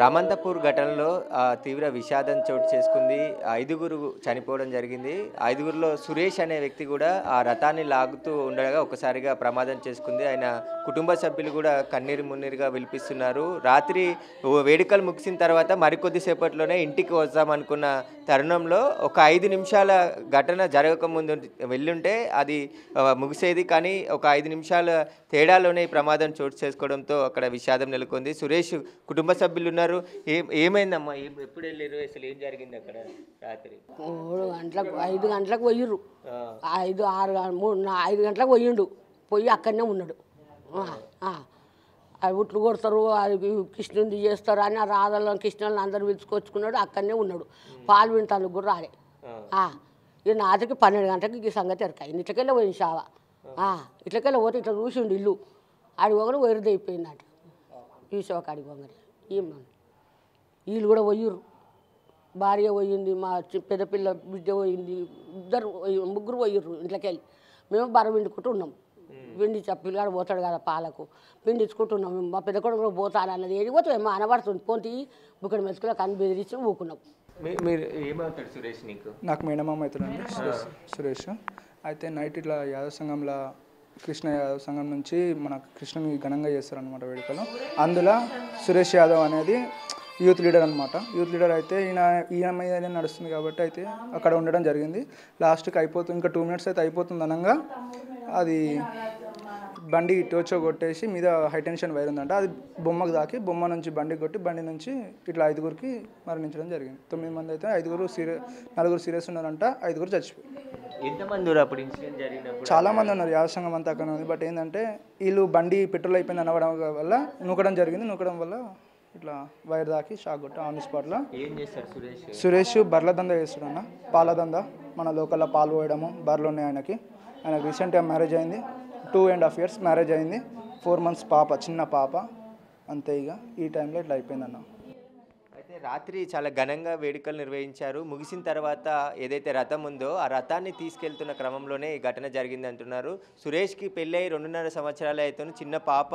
రామంతపూర్ ఘటనలో తీవ్ర విషాదం చోటు చేసుకుంది. ఐదుగురు చనిపోవడం జరిగింది. ఐదుగురిలో సురేష్ అనే వ్యక్తి కూడా ఆ రథాన్ని లాగుతూ ఉండగా ఒక్కసారిగా ప్రమాదం చేసుకుంది. ఆయన కుటుంబ సభ్యులు కూడా కన్నీరు మున్నీరుగా విలిపిస్తున్నారు. రాత్రి వేడుకలు ముగిసిన తర్వాత మరికొద్ది సేపట్లోనే ఇంటికి వద్దామనుకున్న తరుణంలో ఒక 5 నిమిషాల ఘటన జరగకముందు వెళ్ళుంటే అది ముగిసేది. కానీ ఒక 5 నిమిషాల తేడాలోనే ఈ ప్రమాదం చోటు చేసుకోవడంతో అక్కడ విషాదం నెలకొంది. సురేష్ కుటుంబ సభ్యులు ఉన్నారు. ఏమైందమ్మా? ఎప్పుడు వెళ్ళారు? అసలు ఏం జరిగింది అక్కడ రాత్రి? 5 గంటలకు పోయిర్రు. 5 గంటలకు పోయిండు. పోయి అక్కడనే ఉన్నాడు. అవి ఉట్లు కొడతారు, అది కృష్ణుని చేస్తారు అని ఆ రాధలను కృష్ణులను అందరు పిలుచుకొచ్చుకున్నాడు. అక్కడనే ఉన్నాడు. పాలు వింటాను కూడా రాలే. ఇక నాటికి 12 గంటలకు ఈ సంగతి ఎరకాయి. ఇట్లకెళ్ళి పోయింది షావ. ఇట్లకెళ్ళి పోతే ఇట్లా చూసిండు ఇల్లు. ఆడి పోగానే వరిది అయిపోయిందట. ఈ షోకాడికి పోగానే వీళ్ళు కూడా పోయిర్రు. భార్య పోయింది, మా పెద్ద పిల్ల బిడ్డ పోయింది, ముగ్గురు పోయిర్రు ఇంట్లోకెళ్ళి. మేము బర్ర పిండుకుంటూ ఉన్నాం. పిండి పిల్లగాడు పోతాడు కదా పాలకు, పిండించుకుంటున్నాం. మా పెద్ద కొడుకు కూడా పోతానన్నది. ఏడిపోతే ఏమో అనబడుతుంది. పోటీ బుక్కడ మెతుకులో కన్ను బెదిరించి ఊకున్నాం. మీరు ఏమవుతాడు సురేష్? నీకు నాకు మేనమామ అవుతాడండి సురేష్. అయితే నైట్ ఇట్లా యాదవ సంఘంలో కృష్ణ యాదవ్ సంఘం నుంచి మన కృష్ణని ఘనంగా చేస్తారనమాట వేడుకలు. అందులో సురేష్ యాదవ్ అనేది యూత్ లీడర్ అనమాట. యూత్ లీడర్ అయితే ఈయన మీద నడుస్తుంది కాబట్టి అయితే అక్కడ ఉండడం జరిగింది. లాస్ట్కి అయిపోతుంది, ఇంకా 2 మినిట్స్ అయితే అయిపోతుంది అనగా అది బండి టోచో కొట్టేసి మీద హైటెన్షన్ వైర్ ఉందంట. అది బొమ్మకు దాకి బొమ్మ నుంచి బండి కొట్టి బండి నుంచి ఇట్లా 5గురికి మరణించడం జరిగింది. 9 మంది అయితే 4 సీరియస్ ఉన్నారంట, 5గురు చచ్చిపోయారు. ఎంతమంది అప్పుడు ఇన్సిడెంట్ జరిగినప్పుడు? చాలా మంది ఉన్నారు. యాదవ సంఘం అంతా అక్కడ ఉంది. బట్ ఏంటంటే వీళ్ళు బండి పెట్రోల్ అయిపోయింది అనవడం వల్ల నూకడం జరిగింది. నూకడం వల్ల ఇట్లా వైర్ దాకి షాక్ కొట్ట ఆన్ స్పాట్లో. ఏం చేస్తారు సురేష్? సురేష్ బర్ల దందా చేస్తాడు అన్న, పాల దందా. మన లోకల్లో పాలు పోయడము, బర్రెలు ఉన్నాయి ఆయనకి రీసెంట్గా మ్యారేజ్ అయింది. 2.5 years మ్యారేజ్ అయింది. 4 months పాప, చిన్న పాప. అంతే. ఇక ఈ టైంలో ఇట్లా అయిపోయిందన్న. అయితే రాత్రి చాలా ఘనంగా వేడుకలు నిర్వహించారు. ముగిసిన తర్వాత ఏదైతే రథం ఉందో ఆ రథాన్ని తీసుకెళ్తున్న క్రమంలోనే ఈ ఘటన జరిగింది అంటున్నారు. సురేష్కి పెళ్ళై 2.5 సంవత్సరాలు అవుతుంది. చిన్న పాప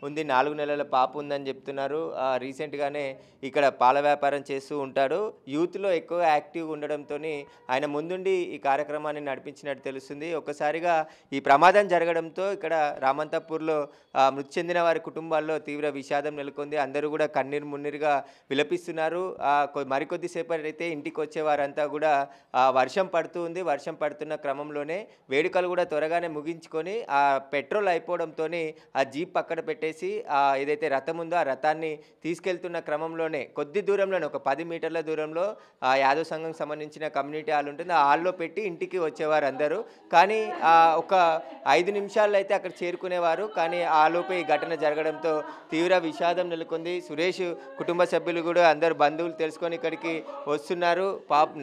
ఉంది, 4 నెలల పాప ఉందని చెప్తున్నారు. రీసెంట్గానే ఇక్కడ పాల వ్యాపారం చేస్తూ ఉంటాడు. యూత్లో ఎక్కువ యాక్టివ్గా ఉండడంతో ఆయన ముందుండి ఈ కార్యక్రమాన్ని నడిపించినట్టు తెలుస్తుంది. ఒక్కసారిగా ఈ ప్రమాదం జరగడంతో ఇక్కడ రామంతపూర్లో మృతి చెందిన వారి కుటుంబాల్లో తీవ్ర విషాదం నెలకొంది. అందరూ కూడా కన్నీరు మున్నీరుగా విలపిస్తున్నారు. మరికొద్ది సేపటి అయితే ఇంటికి వచ్చే వారంతా కూడా వర్షం పడుతూ ఉంది. వర్షం పడుతున్న క్రమంలోనే వేడుకలు కూడా త్వరగానే ముగించుకొని ఆ పెట్రోల్ అయిపోవడంతో ఆ జీప్ పక్కన పెట్టేసి ఏదైతే రథం ఉందో ఆ రథాన్ని తీసుకెళ్తున్న క్రమంలోనే కొద్ది దూరంలోనే ఒక 10 మీటర్ల దూరంలో యాదవ్ సంఘం సంబంధించిన కమ్యూనిటీ హాల్ ఉంటుంది. ఆ హాల్లో పెట్టి ఇంటికి వచ్చేవారు అందరూ. కానీ ఒక 5 నిమిషాల్లో అయితే అక్కడ చేరుకునేవారు. కానీ ఆ లోపే ఈ ఘటన జరగడంతో తీవ్ర విషాదం నెలకొంది. సురేష్ కుటుంబ సభ్యులు కూడా అందరు బంధువులు తెలుసుకొని ఇక్కడికి వస్తున్నారు.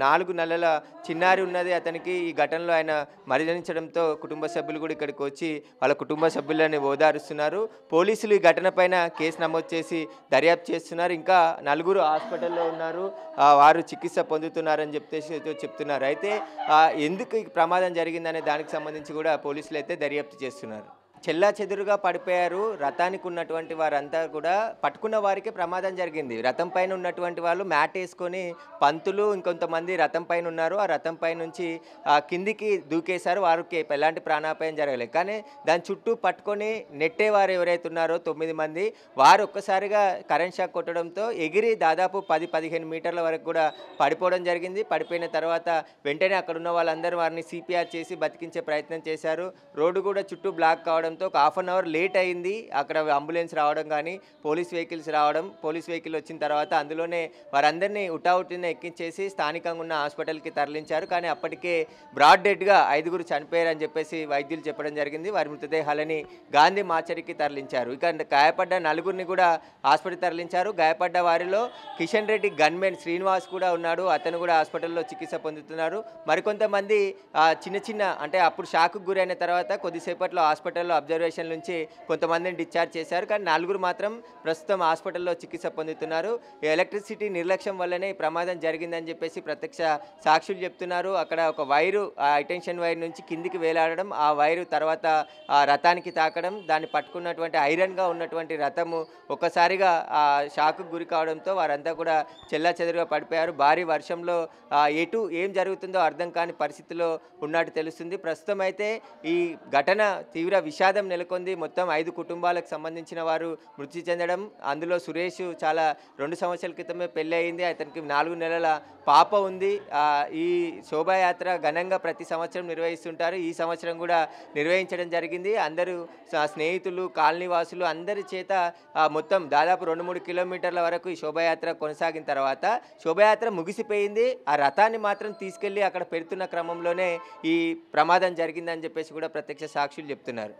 4 నెలల చిన్నారి ఉన్నది అతనికి. ఈ ఘటనలో ఆయన మరణించడంతో కుటుంబ సభ్యులు కూడా ఇక్కడికి వచ్చి వాళ్ళ కుటుంబ సభ్యులని ఓదారుస్తున్నారు. పోలీసులు ఈ ఘటన పైన కేసు నమోదు చేసి దర్యాప్తు చేస్తున్నారు. ఇంకా 4 హాస్పిటల్లో ఉన్నారు, వారు చికిత్స పొందుతున్నారని చెప్తున్నారు. అయితే ఎందుకు ఈ ప్రమాదం జరిగిందనే దానికి సంబంధించి కూడా పోలీసులు అయితే దర్యాప్తు చేస్తున్నారు. చెల్లా చెదురుగా పడిపోయారు. రథానికి ఉన్నటువంటి వారంతా కూడా పట్టుకున్న వారికి ప్రమాదం జరిగింది. రథం పైన ఉన్నటువంటి వాళ్ళు మ్యాట్ వేసుకొని పంతులు ఇంకొంతమంది రథం పైన ఉన్నారు. ఆ రథం పై నుంచి కిందికి దూకేశారు. వారికి ఎలాంటి ప్రాణాపాయం జరగలేదు. కానీ దాని చుట్టూ పట్టుకొని నెట్టేవారు ఎవరైతే ఉన్నారో 9 మంది, వారు ఒక్కసారిగా కరెంట్ షాక్ కొట్టడంతో ఎగిరి దాదాపు 10-15 మీటర్ల వరకు కూడా పడిపోవడం జరిగింది. పడిపోయిన తర్వాత వెంటనే అక్కడ ఉన్న వాళ్ళందరూ వారిని CPR చేసి బతికించే ప్రయత్నం చేశారు. రోడ్డు కూడా చుట్టూ బ్లాక్ కావడం ఒక 1/2 hour లేట్ అయింది. అక్కడ అంబులెన్స్ రావడం కానీ పోలీస్ వెహికల్స్ రావడం. పోలీస్ వెహికల్ వచ్చిన తర్వాత అందులోనే వారందరినీ ఉటావుటిని ఎక్కించేసి స్థానికంగా ఉన్న హాస్పిటల్కి తరలించారు. కానీ అప్పటికే బ్రాడ్ డెడ్గా 5గురు చనిపోయారని చెప్పేసి వైద్యులు చెప్పడం జరిగింది. వారి మృతదేహాలని గాంధీ మార్చరీకి తరలించారు. ఇక గాయపడ్డ 4గురిని కూడా హాస్పిటల్ తరలించారు. గాయపడ్డ వారిలో కిషన్ రెడ్డి గన్మెన్ శ్రీనివాస్ కూడా ఉన్నాడు. అతను కూడా హాస్పిటల్లో చికిత్స పొందుతున్నారు. మరికొంతమంది చిన్న అంటే అప్పుడు షాక్కు గురైన తర్వాత కొద్దిసేపట్లో హాస్పిటల్లో అబ్జర్వేషన్ నుంచి కొంతమందిని డిశ్చార్జ్ చేశారు. కానీ 4 మాత్రం ప్రస్తుతం హాస్పిటల్లో చికిత్స పొందుతున్నారు. ఎలక్ట్రిసిటీ నిర్లక్ష్యం వల్లనే ఈ ప్రమాదం జరిగిందని చెప్పేసి ప్రత్యక్ష సాక్షులు చెప్తున్నారు. అక్కడ ఒక వైరు హైటెన్షన్ వైర్ నుంచి కిందికి వేలాడడం, ఆ వైరు తర్వాత ఆ రథానికి తాకడం, దాన్ని పట్టుకున్నటువంటి ఐరన్గా ఉన్నటువంటి రథము ఒక్కసారిగా షాక్కు గురి కావడంతో వారంతా కూడా చెల్లాచెదురుగా పడిపోయారు. భారీ వర్షంలో ఎటు ఏం జరుగుతుందో అర్థం కాని పరిస్థితిలో ఉన్నట్టు తెలుస్తుంది. ప్రస్తుతం అయితే ఈ ఘటన తీవ్ర విషాదం నెలకొంది. మొత్తం 5 కుటుంబాలకు సంబంధించిన వారు మృతి చెందడం, అందులో సురేష్ చాలా 2 సంవత్సరాల క్రితమే పెళ్ళి అయింది. అతనికి 4 నెలల పాప ఉంది. ఈ శోభాయాత్ర ఘనంగా ప్రతి సంవత్సరం నిర్వహిస్తుంటారు. ఈ సంవత్సరం కూడా నిర్వహించడం జరిగింది. అందరూ స్నేహితులు, కాలనీవాసులు అందరి చేత మొత్తం దాదాపు 2-3 కిలోమీటర్ల వరకు ఈ శోభాయాత్ర కొనసాగిన తర్వాత శోభాయాత్ర ముగిసిపోయింది. ఆ రథాన్ని మాత్రం తీసుకెళ్ళి అక్కడ పెడుతున్న క్రమంలోనే ఈ ప్రమాదం జరిగిందని చెప్పేసి కూడా ప్రత్యక్ష సాక్షులు చెప్తున్నారు.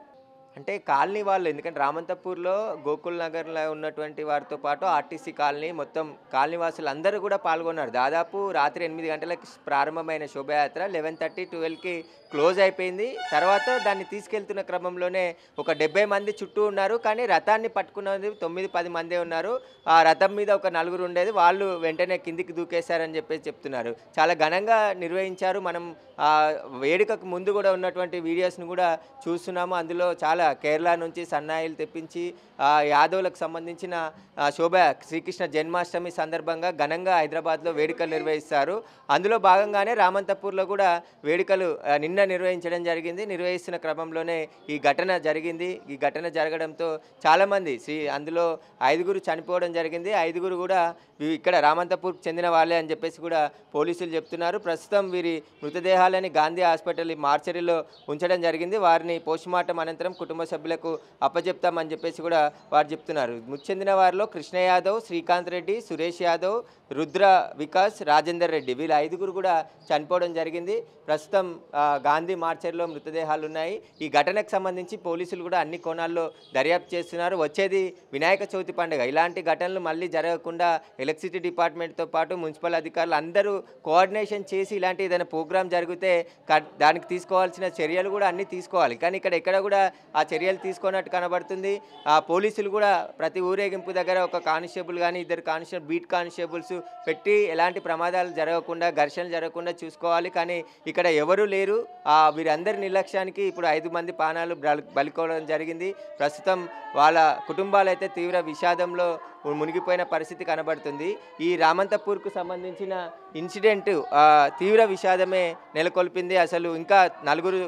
అంటే కాలనీ వాళ్ళు, ఎందుకంటే రామంతపూర్లో గోకుల్ నగర్లో ఉన్నటువంటి వారితో పాటు ఆర్టీసీ కాలనీ మొత్తం కాలనీ వాసులు అందరూ కూడా పాల్గొన్నారు. దాదాపు రాత్రి 8 గంటలకు ప్రారంభమైన శోభాయాత్ర 11:30, 12కి క్లోజ్ అయిపోయింది. తర్వాత దాన్ని తీసుకెళ్తున్న క్రమంలోనే ఒక 70 మంది చుట్టూ ఉన్నారు. కానీ రథాన్ని పట్టుకున్నది 9-10 మందే ఉన్నారు. ఆ రథం మీద ఒక 4 ఉండేది, వాళ్ళు వెంటనే కిందికి దూకేశారని చెప్పేసి చెప్తున్నారు. చాలా ఘనంగా నిర్వహించారు. మనం వేడుకకు ముందు కూడా ఉన్నటువంటి వీడియోస్ను కూడా చూస్తున్నాము. అందులో చాలా కేరళ నుంచి సన్నాయిలు తెప్పించి యాదవులకు సంబంధించిన శ్రీకృష్ణ జన్మాష్టమి సందర్భంగా ఘనంగా హైదరాబాద్లో వేడుకలు నిర్వహిస్తారు. అందులో భాగంగానే రామంతపూర్లో కూడా వేడుకలు నిన్న నిర్వహించడం జరిగింది. నిర్వహిస్తున్న క్రమంలోనే ఈ ఘటన జరిగింది. ఈ ఘటన జరగడంతో చాలామంది అందులో 5 చనిపోవడం జరిగింది. 5 కూడా ఇక్కడ రామంతపూర్కి చెందిన వాళ్ళే అని చెప్పేసి కూడా పోలీసులు చెప్తున్నారు. ప్రస్తుతం వీరి మృతదేహాలని గాంధీ హాస్పిటల్ మార్చరీలో ఉంచడం జరిగింది. వారిని పోస్టుమార్టం అనంతరం కుటుంబ సభ్యులకు అప్పచెప్తామని చెప్పేసి కూడా వారు చెప్తున్నారు. మృతి చెందిన వారిలో కృష్ణ యాదవ్, శ్రీకాంత్ రెడ్డి, సురేష్ యాదవ్, రుద్ర వికాస్, రాజేందర్ రెడ్డి వీళ్ళ 5 కూడా చనిపోవడం జరిగింది. ప్రస్తుతం గాంధీ మార్చర్లో మృతదేహాలు ఉన్నాయి. ఈ ఘటనకు సంబంధించి పోలీసులు కూడా అన్ని కోణాల్లో దర్యాప్తు చేస్తున్నారు. వచ్చేది వినాయక చవితి పండుగ. ఇలాంటి ఘటనలు మళ్ళీ జరగకుండా ఎలక్ట్రిసిటీ డిపార్ట్మెంట్తో పాటు మున్సిపల్ అధికారులు అందరూ కోఆర్డినేషన్ చేసి ఇలాంటి ఏదైనా ప్రోగ్రాం జరిగితే దానికి తీసుకోవాల్సిన చర్యలు కూడా అన్నీ తీసుకోవాలి. కానీ ఇక్కడ ఎక్కడ కూడా ఆ చర్యలు తీసుకున్నట్టు కనబడుతుంది. పోలీసులు కూడా ప్రతి ఊరేగింపు దగ్గర ఒక కానిస్టేబుల్ కానీ 2 కానిస్టేబుల్ బీట్ కానిస్టేబుల్స్ పెట్టి ఎలాంటి ప్రమాదాలు జరగకుండా, ఘర్షణలు జరగకుండా చూసుకోవాలి. కానీ ఇక్కడ ఎవరూ లేరు. వీరందరి నిర్లక్ష్యానికి ఇప్పుడు 5 మంది ప్రాణాలు బలికోవడం జరిగింది. ప్రస్తుతం వాళ్ళ కుటుంబాలు అయితే తీవ్ర విషాదంలో మునిగిపోయిన పరిస్థితి కనబడుతుంది. ఈ రామంతపూర్కు సంబంధించిన ఇన్సిడెంట్ తీవ్ర విషాదమే నెలకొల్పింది. అసలు ఇంకా 4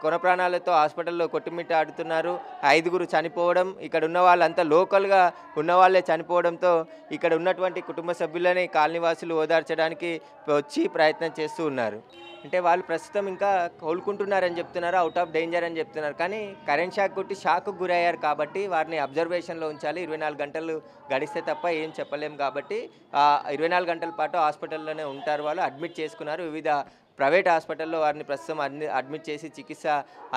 కొన ప్రాణాలతో హాస్పిటల్లో కొట్టుమిట్టాడుతున్నారు. 5 చనిపోవడం, ఇక్కడ ఉన్న వాళ్ళంతా లోకల్గా ఉన్న వాళ్ళే చనిపోవడంతో ఇక్కడ ఉన్నటువంటి కుటుంబ సభ్యులని కాలనీవాసులు ఓదార్చడానికి వచ్చి ప్రయత్నం చేస్తూ ఉన్నారు. అంటే వాళ్ళు ప్రస్తుతం ఇంకా కోలుకుంటున్నారని చెప్తున్నారు, అవుట్ ఆఫ్ డేంజర్ అని చెప్తున్నారు. కానీ కరెంట్ షాక్ కొట్టి షాక్కు గురయ్యారు కాబట్టి వారిని అబ్జర్వేషన్లో ఉంచాలి. 24 గంటలు గడిస్తే తప్ప ఏం చెప్పలేం కాబట్టి 24 గంటల పాటు హాస్పిటల్లోనే ఉంటారు. వాళ్ళు అడ్మిట్ చేసుకున్నారు. వివిధ ప్రైవేట్ హాస్పిటల్లో వారిని ప్రస్తుతం అడ్మిట్ చేసి చికిత్స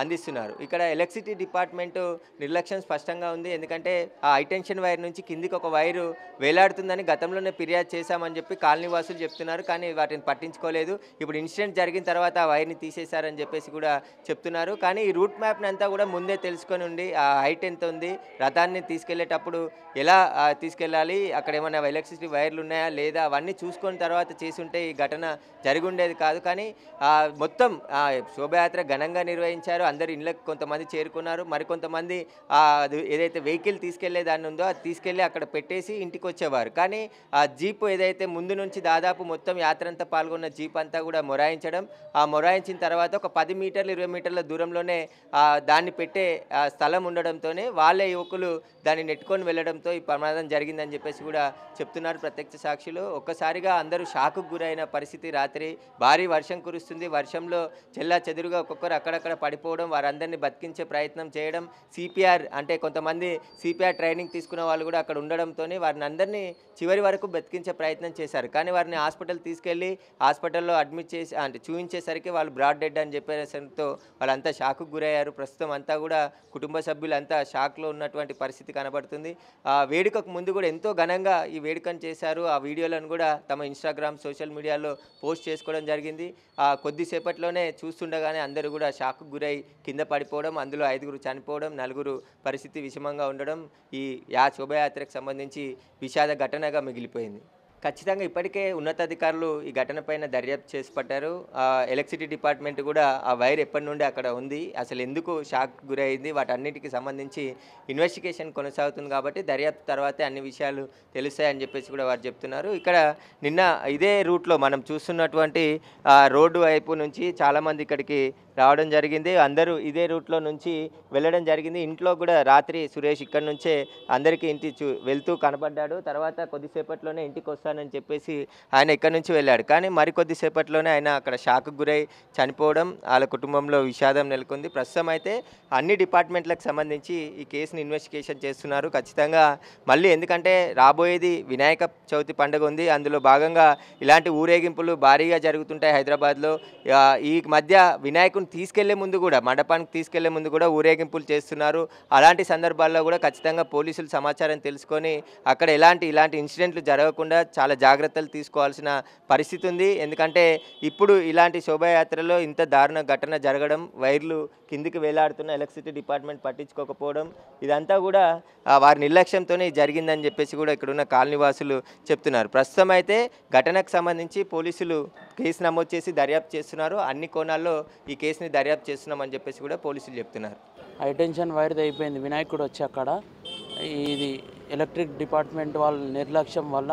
అందిస్తున్నారు. ఇక్కడ ఎలక్ట్రిసిటీ డిపార్ట్మెంటు నిర్లక్ష్యం స్పష్టంగా ఉంది. ఎందుకంటే ఆ హైటెన్షన్ వైర్ నుంచి కిందికి ఒక వైరు వేలాడుతుందని గతంలోనే ఫిర్యాదు చేశామని చెప్పి కాలనీవాసులు చెప్తున్నారు. కానీ వాటిని పట్టించుకోలేదు. ఇప్పుడు ఇన్సిడెంట్ జరిగిన తర్వాత ఆ వైర్ని తీసేశారని చెప్పేసి కూడా చెప్తున్నారు. కానీ ఈ రూట్ మ్యాప్ని అంతా కూడా ముందే తెలుసుకొని ఉండి ఆ హైట్ ఎంత ఉంది, రథాన్ని తీసుకెళ్లేటప్పుడు ఎలా తీసుకెళ్ళాలి, అక్కడ ఏమైనా ఎలక్ట్రిసిటీ వైర్లు ఉన్నాయా లేదా అవన్నీ చూసుకున్న తర్వాత చేసుంటే ఈ ఘటన జరిగి ఉండేది కాదు. కానీ మొత్తం శోభయాత్ర ఘనంగా నిర్వహించారు. అందరు ఇళ్ళకి కొంతమంది చేరుకున్నారు. మరికొంతమంది ఏదైతే వెహికల్ తీసుకెళ్లే దాన్ని ఉందో అది తీసుకెళ్ళి అక్కడ పెట్టేసి ఇంటికి వచ్చేవారు. కానీ ఆ జీప్ ఏదైతే ముందు నుంచి దాదాపు మొత్తం యాత్ర అంతా పాల్గొన్న జీప్ అంతా కూడా మొరాయించడం, ఆ మొరాయించిన తర్వాత ఒక 10 మీటర్లు 20 మీటర్ల దూరంలోనే దాన్ని పెట్టే స్థలం ఉండడంతోనే వాళ్ళే యువకులు దాన్ని నెట్టుకొని వెళ్ళడంతో ఈ ప్రమాదం జరిగిందని చెప్పేసి కూడా చెప్తున్నారు ప్రత్యక్ష సాక్షులు. ఒక్కసారిగా అందరూ షాకుకు గురైన పరిస్థితి. రాత్రి భారీ వర్షం కురుస్తుంది. వర్షంలో చెల్లా చెదురుగా ఒక్కొక్కరు అక్కడక్కడ పడిపోవడం, వారందరినీ బతికించే ప్రయత్నం చేయడం, సిపిఆర్ అంటే కొంతమంది సిపిఆర్ ట్రైనింగ్ తీసుకున్న వాళ్ళు కూడా అక్కడ ఉండడంతో వారిని అందరినీ చివరి వరకు బతికించే ప్రయత్నం చేశారు. కానీ వారిని హాస్పిటల్ తీసుకెళ్ళి హాస్పిటల్లో అడ్మిట్ చేసి అంటే చూపించేసరికి వాళ్ళు బ్రాడ్ డెడ్ అని చెప్పేసరితో వాళ్ళంతా షాకుకు గురయ్యారు. ప్రస్తుతం అంతా కూడా కుటుంబ సభ్యులంతా షాక్లో ఉన్నటువంటి పరిస్థితి కనబడుతుంది. వేడుకకు ముందు కూడా ఎంతో ఘనంగా ఈ వేడుకను చేశారు. ఆ వీడియోలను కూడా తమ ఇన్స్టాగ్రామ్ సోషల్ మీడియాలో పోస్ట్ చేసుకోవడం జరిగింది. కొద్దిసేపట్లోనే చూస్తుండగానే అందరూ కూడా షాక్కు గురై కింద పడిపోవడం, అందులో 5గురు చనిపోవడం, 4గురు పరిస్థితి విషమంగా ఉండడం ఈ శోభయాత్రకు సంబంధించి విషాద ఘటనగా మిగిలిపోయింది. ఖచ్చితంగా ఇప్పటికే ఉన్నతాధికారులు ఈ ఘటనపైన దర్యాప్తు చేసి పట్టారు. ఎలక్ట్రిసిటీ డిపార్ట్మెంట్ కూడా ఆ వైర్ ఎప్పటి నుండి అక్కడ ఉంది, అసలు ఎందుకు షాక్ గురైంది, వాటన్నిటికి సంబంధించి ఇన్వెస్టిగేషన్ కొనసాగుతుంది కాబట్టి దర్యాప్తు తర్వాతే అన్ని విషయాలు తెలుస్తాయని చెప్పేసి కూడా వారు చెప్తున్నారు. ఇక్కడ నిన్న ఇదే రూట్లో మనం చూస్తున్నటువంటి రోడ్డు వైపు నుంచి చాలామంది ఇక్కడికి రావడం జరిగింది. అందరూ ఇదే రూట్లో నుంచి వెళ్ళడం జరిగింది. ఇంట్లో కూడా రాత్రి సురేష్ ఇక్కడ నుంచే అందరికీ ఇంటి వెళ్తూ కనపడ్డాడు. తర్వాత కొద్దిసేపట్లోనే ఇంటికి వస్తానని చెప్పేసి ఆయన ఇక్కడి నుంచి వెళ్ళాడు. కానీ మరికొద్దిసేపట్లోనే ఆయన అక్కడ షాక్కు గురై చనిపోవడం, వాళ్ళ కుటుంబంలో విషాదం నెలకొంది. ప్రస్తుతం అయితే అన్ని డిపార్ట్మెంట్లకు సంబంధించి ఈ కేసుని ఇన్వెస్టిగేషన్ చేస్తున్నారు. ఖచ్చితంగా మళ్ళీ ఎందుకంటే రాబోయేది వినాయక చవితి పండుగ ఉంది, అందులో భాగంగా ఇలాంటి ఊరేగింపులు భారీగా జరుగుతుంటాయి హైదరాబాద్లో. ఈ మధ్య వినాయకుని తీసుకెళ్లే ముందు కూడా, మండపానికి తీసుకెళ్లే ముందు కూడా ఊరేగింపులు చేస్తున్నారు. అలాంటి సందర్భాల్లో కూడా ఖచ్చితంగా పోలీసులు సమాచారం తెలుసుకొని అక్కడ ఇలాంటి ఇన్సిడెంట్లు జరగకుండా చాలా జాగ్రత్తలు తీసుకోవాల్సిన పరిస్థితి ఉంది. ఎందుకంటే ఇప్పుడు ఇలాంటి శోభాయాత్రలో ఇంత దారుణ ఘటన జరగడం, వైర్లు కిందికి వేలాడుతున్న ఎలక్ట్రిసిటీ డిపార్ట్మెంట్ పట్టించుకోకపోవడం, ఇదంతా కూడా వారి నిర్లక్ష్యంతోనే జరిగిందని చెప్పేసి కూడా ఇక్కడ ఉన్న కాలనీవాసులు చెప్తున్నారు. ప్రస్తుతం అయితే ఘటనకు సంబంధించి పోలీసులు కేసు నమోదు చేసి దర్యాప్తు చేస్తున్నారు. అన్ని కోణాల్లో ఈ కేసుని దర్యాప్తు చేస్తున్నామని చెప్పేసి కూడా పోలీసులు చెప్తున్నారు. హైటెన్షన్ వైర్ది అయిపోయింది, వినాయకుడు వచ్చి అక్కడ ఇది ఎలక్ట్రిక్ డిపార్ట్మెంట్ వాళ్ళ నిర్లక్ష్యం వల్ల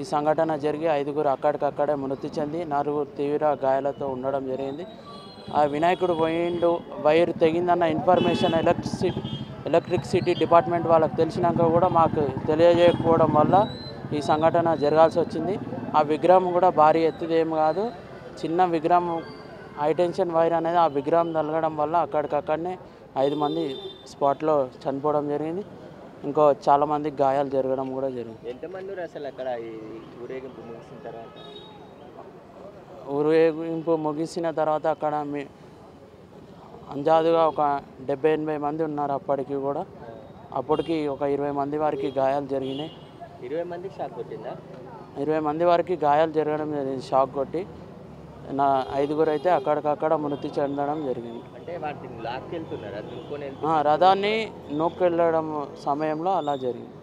ఈ సంఘటన జరిగి 5గురు అక్కడికక్కడే మృతి చెంది 4గురు తీవ్ర గాయాలతో ఉండడం జరిగింది. ఆ వినాయకుడు పోయిండు, వైర్ తెగిందన్న ఇన్ఫర్మేషన్ ఎలక్ట్రిసిటీ డిపార్ట్మెంట్ వాళ్ళకి తెలిసినాక కూడా మాకు తెలియజేయకపోవడం వల్ల ఈ సంఘటన జరగాల్సి వచ్చింది. ఆ విగ్రహం కూడా భారీ ఎత్తుదేం కాదు, చిన్న విగ్రహం. హైటెన్షన్ వైర్ అనేది ఆ విగ్రహం తగలడం వల్ల అక్కడికక్కడనే 5 మంది స్పాట్లో చనిపోవడం జరిగింది. ఇంకో చాలామందికి గాయాలు జరగడం కూడా జరిగింది. ఎంతమంది అసలు అక్కడ ఊరేగింపు ముగిసిన తర్వాత? ఊరేగింపు ముగిసిన తర్వాత అక్కడ అందాజుగా ఒక 70-80 మంది ఉన్నారు. అప్పటికి కూడా అప్పటికి ఒక 20 మంది వారికి గాయాలు జరిగినాయి. 20 మందికి షాక్ కొట్టిందా? 20 మంది వారికి గాయాలు జరగడం జరిగింది షాక్ కొట్టి. 5గురు అయితే అక్కడికక్కడ మృతి చెందడం జరిగింది. అంటే వాటిని లాక్కెళ్తున్నారా? రథాన్ని నూక్కెళ్ళడం సమయంలో అలా జరిగింది.